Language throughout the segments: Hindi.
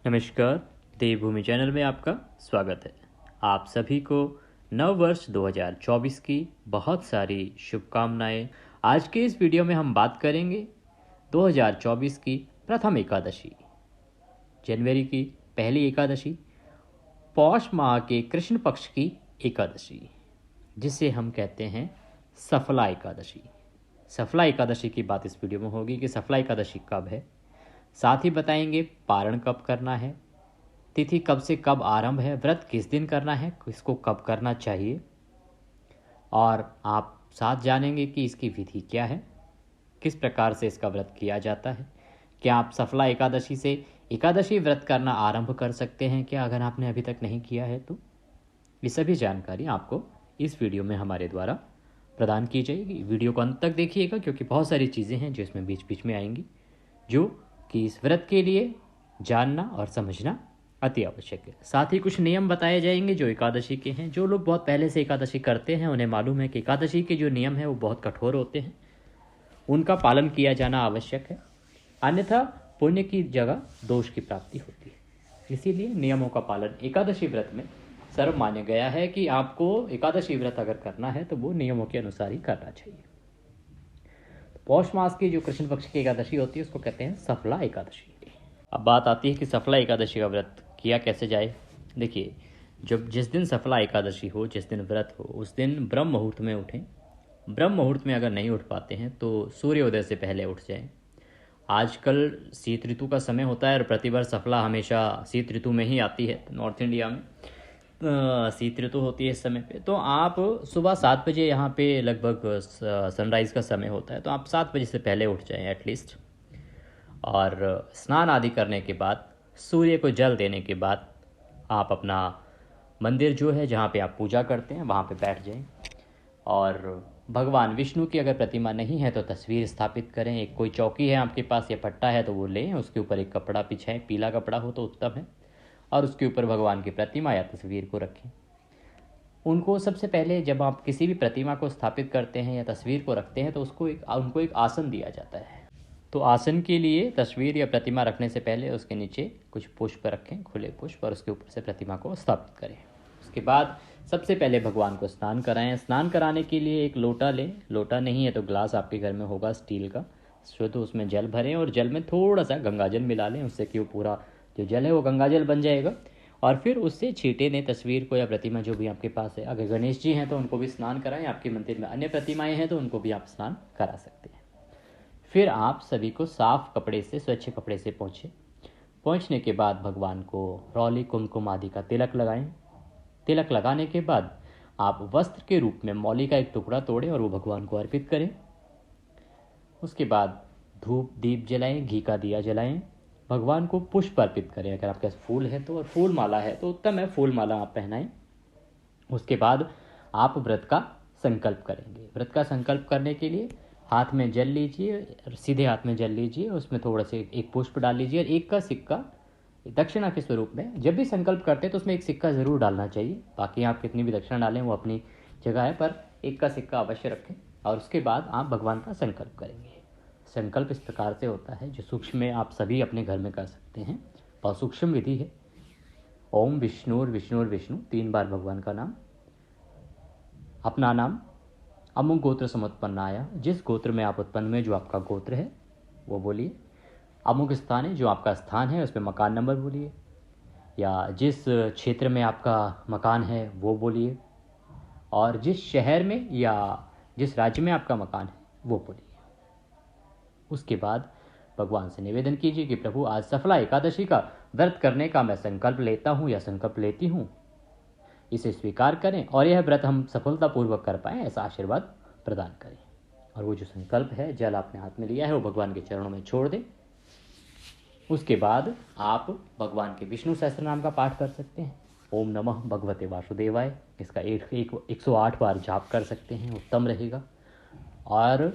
नमस्कार। देवभूमि चैनल में आपका स्वागत है। आप सभी को नव वर्ष 2024 की बहुत सारी शुभकामनाएं। आज के इस वीडियो में हम बात करेंगे 2024 की प्रथम एकादशी, जनवरी की पहली एकादशी, पौष माह के कृष्ण पक्ष की एकादशी, जिसे हम कहते हैं सफला एकादशी। सफला एकादशी की बात इस वीडियो में होगी कि सफला एकादशी कब है, साथ ही बताएंगे पारण कब करना है, तिथि कब से कब आरंभ है, व्रत किस दिन करना है, इसको कब करना चाहिए, और आप साथ जानेंगे कि इसकी विधि क्या है, किस प्रकार से इसका व्रत किया जाता है। क्या आप सफला एकादशी से एकादशी व्रत करना आरंभ कर सकते हैं क्या, अगर आपने अभी तक नहीं किया है तो। ये सभी जानकारी आपको इस वीडियो में हमारे द्वारा प्रदान की जाएगी। वीडियो को अंत तक देखिएगा क्योंकि बहुत सारी चीज़ें हैं जो इसमें बीच बीच में आएंगी, जो कि इस व्रत के लिए जानना और समझना अति आवश्यक है। साथ ही कुछ नियम बताए जाएंगे जो एकादशी के हैं। जो लोग बहुत पहले से एकादशी करते हैं उन्हें मालूम है कि एकादशी के जो नियम हैं वो बहुत कठोर होते हैं, उनका पालन किया जाना आवश्यक है, अन्यथा पुण्य की जगह दोष की प्राप्ति होती है। इसीलिए नियमों का पालन एकादशी व्रत में सर्व माना गया है कि आपको एकादशी व्रत अगर करना है तो वो नियमों के अनुसार ही करना चाहिए। पौष मास की जो कृष्ण पक्ष की एकादशी होती है उसको कहते हैं सफला एकादशी। अब बात आती है कि सफला एकादशी का व्रत किया कैसे जाए। देखिए, जब जिस दिन सफला एकादशी हो, जिस दिन व्रत हो, उस दिन ब्रह्म मुहूर्त में उठें। ब्रह्म मुहूर्त में अगर नहीं उठ पाते हैं तो सूर्योदय से पहले उठ जाएं। आजकल शीत ऋतु का समय होता है और प्रतिवर्ष सफला हमेशा शीत ऋतु में ही आती है। नॉर्थ इंडिया में शीत ऋतु होती है इस समय पे। तो आप सुबह 7 बजे, यहाँ पे लगभग सनराइज़ का समय होता है, तो आप 7 बजे से पहले उठ जाएं एटलीस्ट। और स्नान आदि करने के बाद, सूर्य को जल देने के बाद, आप अपना मंदिर जो है जहाँ पे आप पूजा करते हैं वहाँ पे बैठ जाएं। और भगवान विष्णु की अगर प्रतिमा नहीं है तो तस्वीर स्थापित करें। एक कोई चौकी है आपके पास या पट्टा है तो वो लें, उसके ऊपर एक कपड़ा बिछाएं, पीला कपड़ा हो तो उत्तम है, और उसके ऊपर भगवान की प्रतिमा या तस्वीर को रखें। उनको सबसे पहले जब आप किसी भी प्रतिमा को स्थापित करते हैं या तस्वीर को रखते हैं तो उनको एक आसन दिया जाता है। तो आसन के लिए तस्वीर या प्रतिमा रखने से पहले उसके नीचे कुछ पुष्प रखें, खुले पुष्प, और उसके ऊपर से प्रतिमा को स्थापित करें। उसके बाद सबसे पहले भगवान को स्नान कराएं। स्नान कराने के लिए एक लोटा लें, लोटा नहीं है तो ग्लास आपके घर में होगा स्टील का, शुद्ध उसमें जल भरें और जल में थोड़ा सा गंगाजल मिला लें, उससे कि वो पूरा जो जल है वो गंगाजल बन जाएगा। और फिर उससे छींटे दें तस्वीर को या प्रतिमा जो भी आपके पास है। अगर गणेश जी हैं तो उनको भी स्नान कराएं, आपके मंदिर में अन्य प्रतिमाएं हैं तो उनको भी आप स्नान करा सकते हैं। फिर आप सभी को साफ कपड़े से, स्वच्छ कपड़े से पोंछें। पोंछने के बाद भगवान को रौली, कुमकुम आदि का तिलक लगाएं। तिलक लगाने के बाद आप वस्त्र के रूप में मौली का एक टुकड़ा तोड़ें और वो भगवान को अर्पित करें। उसके बाद धूप दीप जलाएं, घी का दिया जलाएं, भगवान को पुष्प अर्पित करें। अगर आपके पास फूल है तो, और फूल माला है तो उत्तम है, फूल माला आप पहनाएं। उसके बाद आप व्रत का संकल्प करेंगे। व्रत का संकल्प करने के लिए हाथ में जल लीजिए, सीधे हाथ में जल लीजिए, उसमें थोड़ा से एक पुष्प डाल लीजिए और एक का सिक्का दक्षिणा के स्वरूप में। जब भी संकल्प करते हैं तो उसमें एक सिक्का ज़रूर डालना चाहिए। बाकी आप कितनी भी दक्षिणा डालें वो अपनी जगह है, पर एक का सिक्का अवश्य रखें। और उसके बाद आप भगवान का संकल्प करेंगे। संकल्प इस प्रकार से होता है, जो सूक्ष्म में आप सभी अपने घर में कर सकते हैं। बहुत सूक्ष्म विधि है। ओम विष्णुर विष्णुर विष्णु, 3 बार भगवान का नाम, अपना नाम, अमुक गोत्र समुत्पन्नाया, जिस गोत्र में आप उत्पन्न हुए, जो आपका गोत्र है वो बोलिए। अमुक स्थान है, जो आपका स्थान है उसमें मकान नंबर बोलिए, या जिस क्षेत्र में आपका मकान है वो बोलिए, और जिस शहर में या जिस राज्य में आपका मकान है वो बोलिए। उसके बाद भगवान से निवेदन कीजिए कि प्रभु, आज सफला एकादशी का व्रत करने का मैं संकल्प लेता हूँ या संकल्प लेती हूँ, इसे स्वीकार करें और यह व्रत हम सफलतापूर्वक कर पाएँ, ऐसा आशीर्वाद प्रदान करें। और वो जो संकल्प है, जल आपने हाथ में लिया है, वो भगवान के चरणों में छोड़ दें। उसके बाद आप भगवान के विष्णु सहस्त्र नाम का पाठ कर सकते हैं। ओम नमः भगवते वासुदेवाय, इसका 108 बार जाप कर सकते हैं, उत्तम रहेगा। और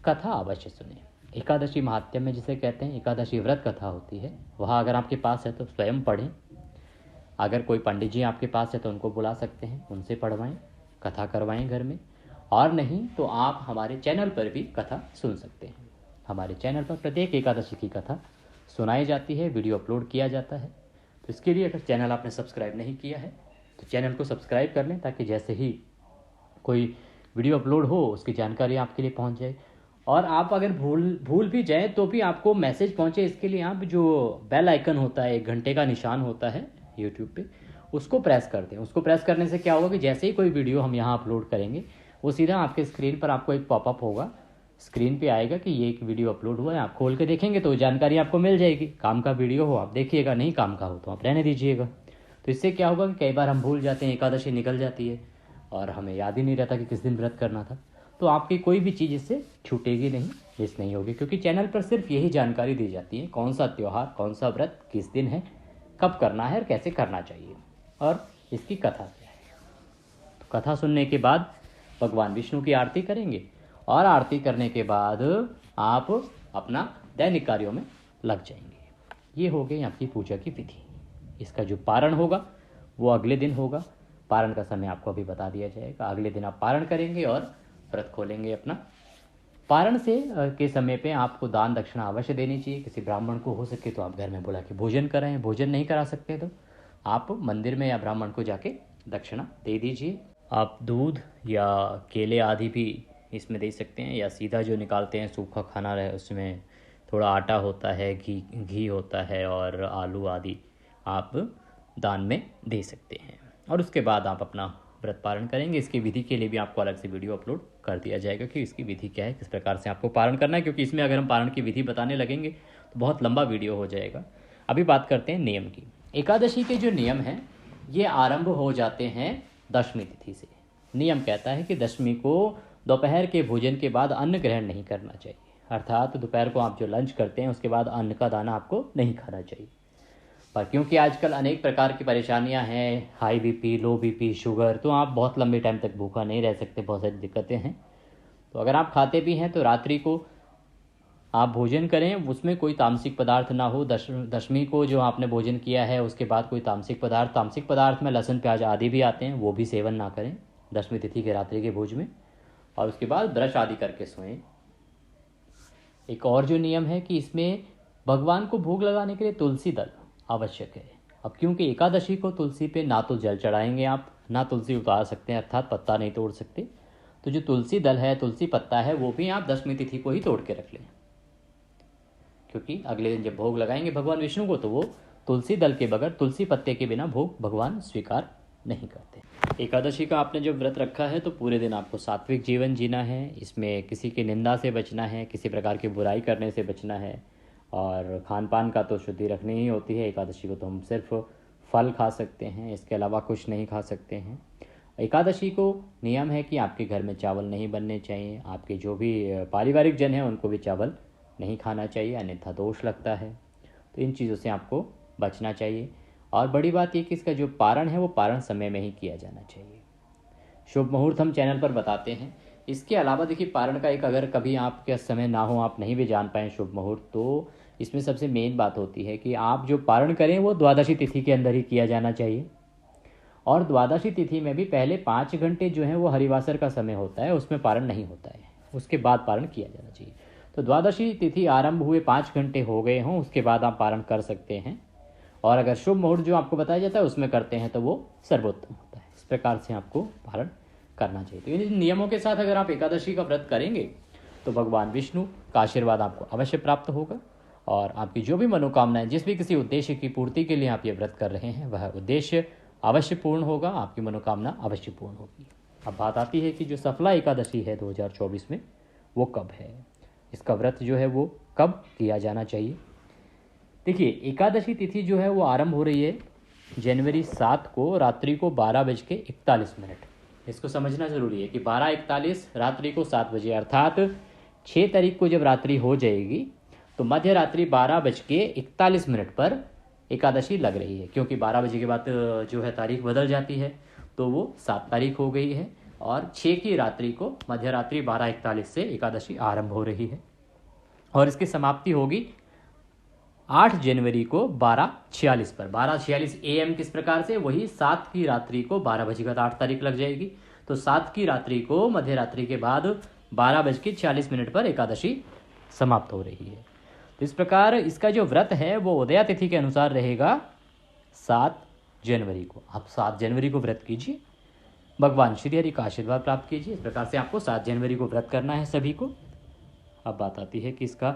कथा अवश्य सुने। एकादशी महात्म्य में जिसे कहते हैं एकादशी व्रत कथा होती है, वहाँ अगर आपके पास है तो स्वयं पढ़ें। अगर कोई पंडित जी आपके पास है तो उनको बुला सकते हैं, उनसे पढ़वाएं, कथा करवाएं घर में। और नहीं तो आप हमारे चैनल पर भी कथा सुन सकते हैं। हमारे चैनल पर प्रत्येक एकादशी की कथा सुनाई जाती है, वीडियो अपलोड किया जाता है। तो इसके लिए अगर चैनल आपने सब्सक्राइब नहीं किया है तो चैनल को सब्सक्राइब कर लें, ताकि जैसे ही कोई वीडियो अपलोड हो उसकी जानकारी आपके लिए पहुंच जाए। और आप अगर भूल भी जाए तो भी आपको मैसेज पहुंचे, इसके लिए आप जो बेल आइकन होता है, 1 घंटे का निशान होता है यूट्यूब पे, उसको प्रेस कर दें। उसको प्रेस करने से क्या होगा कि जैसे ही कोई वीडियो हम यहाँ अपलोड करेंगे वो सीधा आपके स्क्रीन पर आपको एक पॉपअप होगा, स्क्रीन पे आएगा कि ये एक वीडियो अपलोड हुआ है। आप खोल के देखेंगे तो जानकारी आपको मिल जाएगी। काम का वीडियो हो आप देखिएगा, नहीं काम का हो तो आप रहने दीजिएगा। तो इससे क्या होगा कि कई बार हम भूल जाते हैं, एकादशी निकल जाती है और हमें याद ही नहीं रहता कि किस दिन व्रत करना था। तो आपकी कोई भी चीज़ इससे छूटेगी नहीं, मिस नहीं होगी, क्योंकि चैनल पर सिर्फ यही जानकारी दी जाती है, कौन सा त्यौहार, कौन सा व्रत किस दिन है, कब करना है और कैसे करना चाहिए, और इसकी कथा क्या है। तो कथा सुनने के बाद भगवान विष्णु की आरती करेंगे और आरती करने के बाद आप अपना दैनिक कार्यों में लग जाएंगे। ये हो गई आपकी पूजा की विधि। इसका जो पारण होगा वो अगले दिन होगा। पारण का समय आपको अभी बता दिया जाएगा। अगले दिन आप पारण करेंगे और व्रत खोलेंगे अपना। पारण से के समय पे आपको दान दक्षिणा अवश्य देनी चाहिए। किसी ब्राह्मण को हो सके तो आप घर में बुला के भोजन कराएं। भोजन नहीं करा सकते तो आप मंदिर में या ब्राह्मण को जाके दक्षिणा दे दीजिए। आप दूध या केले आदि भी इसमें दे सकते हैं, या सीधा जो निकालते हैं सूखा खाना रहे उसमें थोड़ा आटा होता है, घी होता है और आलू आदि आप दान में दे सकते हैं। और उसके बाद आप अपना व्रत पारण करेंगे। इसकी विधि के लिए भी आपको अलग से वीडियो अपलोड कर दिया जाएगा कि इसकी विधि क्या है, किस प्रकार से आपको पारण करना है, क्योंकि इसमें अगर हम पारण की विधि बताने लगेंगे तो बहुत लंबा वीडियो हो जाएगा। अभी बात करते हैं नियम की। एकादशी के जो नियम हैं ये आरंभ हो जाते हैं दशमी तिथि से। नियम कहता है कि दशमी को दोपहर के भोजन के बाद अन्न ग्रहण नहीं करना चाहिए, अर्थात दोपहर को आप जो लंच करते हैं उसके बाद अन्न का दाना आपको नहीं खाना चाहिए। पर क्योंकि आजकल अनेक प्रकार की परेशानियां हैं, हाई बीपी, लो बीपी, शुगर, तो आप बहुत लंबे टाइम तक भूखा नहीं रह सकते, बहुत सारी दिक्कतें हैं। तो अगर आप खाते भी हैं तो रात्रि को आप भोजन करें, उसमें कोई तामसिक पदार्थ ना हो। दशमी को जो आपने भोजन किया है उसके बाद कोई तामसिक पदार्थ में लहसुन प्याज आदि भी आते हैं, वो भी सेवन ना करें दशमी तिथि के रात्रि के भोज में। और उसके बाद ब्रश आदि करके सोएं। एक और जो नियम है कि इसमें भगवान को भोग लगाने के लिए तुलसी दल आवश्यक है। अब क्योंकि एकादशी को तुलसी पे ना तो जल चढ़ाएंगे आप, ना तुलसी उतार सकते हैं, अर्थात पत्ता नहीं तोड़ सकते, तो जो तुलसी दल है, तुलसी पत्ता है, वो भी आप दशमी तिथि को ही तोड़ के रख लें, क्योंकि अगले दिन जब भोग लगाएंगे भगवान विष्णु को तो वो तुलसी दल के बगैर, तुलसी पत्ते के बिना भोग भगवान स्वीकार नहीं करते। एकादशी का आपने जब व्रत रखा है तो पूरे दिन आपको सात्विक जीवन जीना है। इसमें किसी की निंदा से बचना है, किसी प्रकार की बुराई करने से बचना है, और खान पान का तो शुद्धि रखनी ही होती है। एकादशी को तो हम सिर्फ फल खा सकते हैं, इसके अलावा कुछ नहीं खा सकते हैं। एकादशी को नियम है कि आपके घर में चावल नहीं बनने चाहिए। आपके जो भी पारिवारिक जन हैं उनको भी चावल नहीं खाना चाहिए, अन्यथा दोष लगता है। तो इन चीज़ों से आपको बचना चाहिए। और बड़ी बात यह कि इसका जो पारण है वो पारण समय में ही किया जाना चाहिए। शुभ मुहूर्त हम चैनल पर बताते हैं। इसके अलावा देखिए, पारण का एक अगर कभी आपके समय ना हो, आप नहीं भी जान पाएँ शुभ मुहूर्त, तो इसमें सबसे मेन बात होती है कि आप जो पारण करें वो द्वादशी तिथि के अंदर ही किया जाना चाहिए। और द्वादशी तिथि में भी पहले 5 घंटे जो है वो हरिवासर का समय होता है, उसमें पारण नहीं होता है, उसके बाद पारण किया जाना चाहिए। तो द्वादशी तिथि आरंभ हुए 5 घंटे हो गए हों उसके बाद आप पारण कर सकते हैं। और अगर शुभ मुहूर्त जो आपको बताया जाता है उसमें करते हैं तो वो सर्वोत्तम होता है। इस प्रकार से आपको पारण करना चाहिए। तो इन नियमों के साथ अगर आप एकादशी का व्रत करेंगे तो भगवान विष्णु का आशीर्वाद आपको अवश्य प्राप्त होगा, और आपकी जो भी मनोकामनाएं, जिस भी किसी उद्देश्य की पूर्ति के लिए आप ये व्रत कर रहे हैं, वह उद्देश्य अवश्य पूर्ण होगा, आपकी मनोकामना अवश्य पूर्ण होगी। अब बात आती है कि जो सफला एकादशी है 2024 में वो कब है, इसका व्रत जो है वो कब किया जाना चाहिए। देखिए, एकादशी तिथि जो है वो आरंभ हो रही है जनवरी 7 को रात्रि को 12:41। इसको समझना जरूरी है कि 12:41 रात्रि को 7 बजे, अर्थात 6 तारीख को जब रात्रि हो जाएगी तो मध्य रात्रि 12:41 पर एकादशी लग रही है। क्योंकि 12 बजे के बाद जो है तारीख बदल जाती है, तो वो 7 तारीख हो गई है, और 6 की रात्रि को मध्य रात्रि 12:41 से एकादशी आरंभ हो रही है, और इसकी समाप्ति होगी 8 जनवरी को 12:46 पर। 12:46 AM किस प्रकार से, वही 7 की रात्रि को 12 बजे का 8 तारीख लग जाएगी, तो 7 की रात्रि को मध्य रात्रि के बाद 12:46 पर एकादशी समाप्त हो रही है। तो इस प्रकार इसका जो व्रत है वो उदया तिथि के अनुसार रहेगा 7 जनवरी को। आप 7 जनवरी को व्रत कीजिए, भगवान श्री हरि का आशीर्वाद प्राप्त कीजिए। इस प्रकार से आपको 7 जनवरी को व्रत करना है सभी को। अब बात आती है कि इसका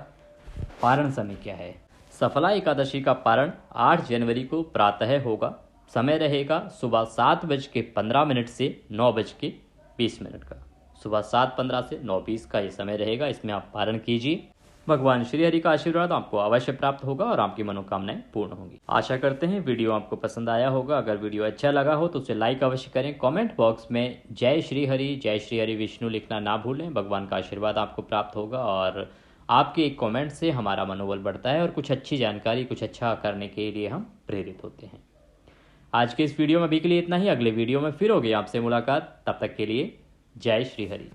पारण समय क्या है। सफला एकादशी का पारण 8 जनवरी को प्रातः होगा। समय रहेगा सुबह 7:15 से 9:20 का। सुबह 7:15 से 9:20 का ये समय रहेगा, इसमें आप पारण कीजिए। भगवान श्री हरि का आशीर्वाद आपको अवश्य प्राप्त होगा और आपकी मनोकामनाएं पूर्ण होंगी। आशा करते हैं वीडियो आपको पसंद आया होगा। अगर वीडियो अच्छा लगा हो तो उसे लाइक अवश्य करें। कमेंट बॉक्स में जय श्री हरि विष्णु लिखना ना भूलें। भगवान का आशीर्वाद आपको प्राप्त होगा और आपके एक कमेंट से हमारा मनोबल बढ़ता है और कुछ अच्छी जानकारी, कुछ अच्छा करने के लिए हम प्रेरित होते हैं। आज के इस वीडियो में अभी के लिए इतना ही। अगले वीडियो में फिर होगी आपसे मुलाकात। तब तक के लिए जय श्री हरि।